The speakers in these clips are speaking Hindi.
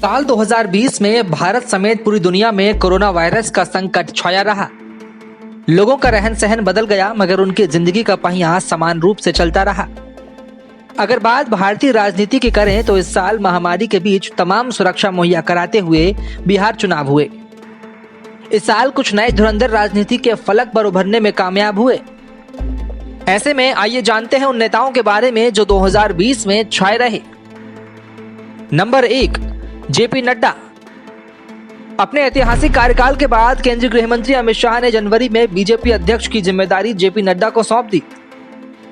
साल 2020 में भारत समेत पूरी दुनिया में कोरोना वायरस का संकट छाया रहा। लोगों का रहन सहन बदल गया, मगर उनकी जिंदगी का पहिया समान रूप से चलता रहा। अगर बात भारतीय राजनीति की करें तो इस साल महामारी के बीच तमाम सुरक्षा मुहैया कराते हुए बिहार चुनाव हुए। इस साल कुछ नए धुरंधर राजनीति के फलक पर उभरने में कामयाब हुए। ऐसे में आइए जानते हैं उन नेताओं के बारे में जो 2020 में छाए रहे। Number 1, JP Nadda. अपने ऐतिहासिक कार्यकाल के बाद केंद्रीय गृह मंत्री अमित शाह ने जनवरी में बीजेपी अध्यक्ष की जिम्मेदारी जेपी नड्डा को सौंप दी।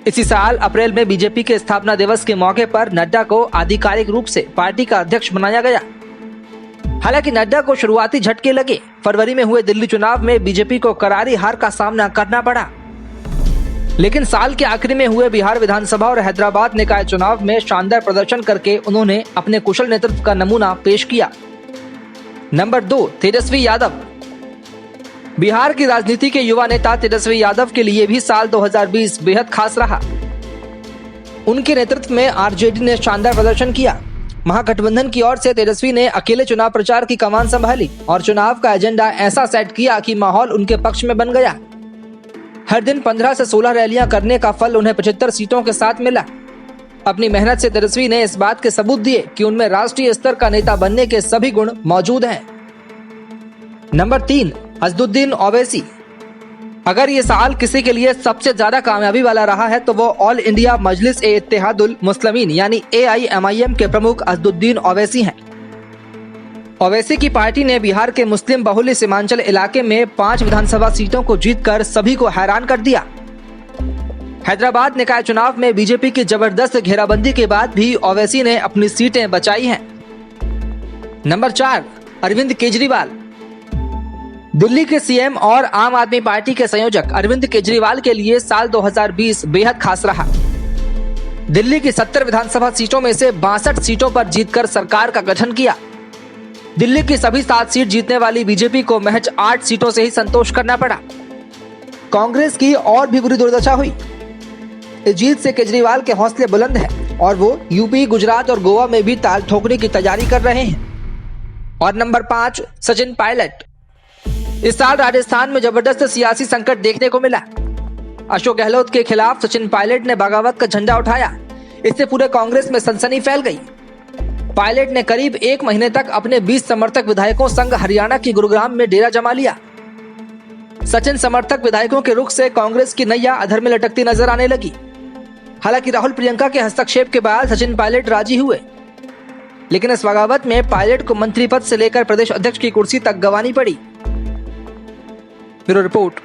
इसी साल अप्रैल में बीजेपी के स्थापना दिवस के मौके पर नड्डा को आधिकारिक रूप से पार्टी का अध्यक्ष बनाया गया। हालांकि नड्डा को शुरुआती झटके लगे। फरवरी में हुए दिल्ली चुनाव में बीजेपी को करारी हार का सामना करना पड़ा, लेकिन साल के आखिर में हुए बिहार विधानसभा और हैदराबाद निकाय चुनाव में शानदार प्रदर्शन करके उन्होंने अपने कुशल नेतृत्व का नमूना पेश किया। नंबर 2, तेजस्वी यादव। बिहार की राजनीति के युवा नेता तेजस्वी यादव के लिए भी साल 2020 बेहद खास रहा। उनके नेतृत्व में आरजेडी ने शानदार प्रदर्शन किया। महागठबंधन की ओर से तेजस्वी ने अकेले चुनाव प्रचार की कमान संभाली और चुनाव का एजेंडा ऐसा सेट किया कि माहौल उनके पक्ष में बन गया। हर दिन 15 से 16 रैलियां करने का फल उन्हें 75 सीटों के साथ मिला। अपनी मेहनत से तेजस्वी ने इस बात के सबूत दिए कि उनमें राष्ट्रीय स्तर का नेता बनने के सभी गुण मौजूद हैं। नंबर 3, असदुद्दीन ओवैसी। अगर ये साल किसी के लिए सबसे ज्यादा कामयाबी वाला रहा है तो वो ऑल इंडिया मजलिस-ए-इत्तेहादुल मुस्लिमीन यानी AIMIM के प्रमुख असदुद्दीन ओवैसी हैं। ओवैसी की पार्टी ने बिहार के मुस्लिम बहुल्य सीमांचल इलाके में 5 विधानसभा सीटों को जीतकर सभी को हैरान कर दिया। हैदराबाद निकाय चुनाव में बीजेपी की जबरदस्त घेराबंदी के बाद भी ओवैसी ने अपनी सीटें बचाई हैं। नंबर 4, अरविंद केजरीवाल। दिल्ली के सीएम और आम आदमी पार्टी के संयोजक अरविंद केजरीवाल के लिए साल 2020 बेहद खास रहा। दिल्ली की 70 विधानसभा सीटों में से 62 सीटों पर जीतकर सरकार का गठन किया। दिल्ली की सभी 7 सीट जीतने वाली बीजेपी को महज 8 सीटों से ही संतोष करना पड़ा। कांग्रेस की और भी बुरी दुर्दशा हुई। इस जीत से केजरीवाल के हौसले बुलंद हैं और वो यूपी, गुजरात और गोवा में भी ताल ठोकने की तैयारी कर रहे हैं। और नंबर 5, सचिन पायलट। इस साल राजस्थान में जबरदस्त सियासी संकट देखने को मिला। अशोक गहलोत के खिलाफ सचिन पायलट ने बगावत का झंडा उठाया। इससे पूरे कांग्रेस में सनसनी फैल गई। पायलट ने करीब 1 महीने तक अपने 20 समर्थक विधायकों संग हरियाणा की गुरुग्राम में डेरा जमा लिया। सचिन समर्थक विधायकों के रुख से कांग्रेस की नैया अधर में लटकती नजर आने लगी। हालांकि राहुल प्रियंका के हस्तक्षेप के बाद सचिन पायलट राजी हुए, लेकिन इस बगावत में पायलट को मंत्री पद से लेकर प्रदेश अध्यक्ष की कुर्सी तक गंवानी पड़ी। Bureau report.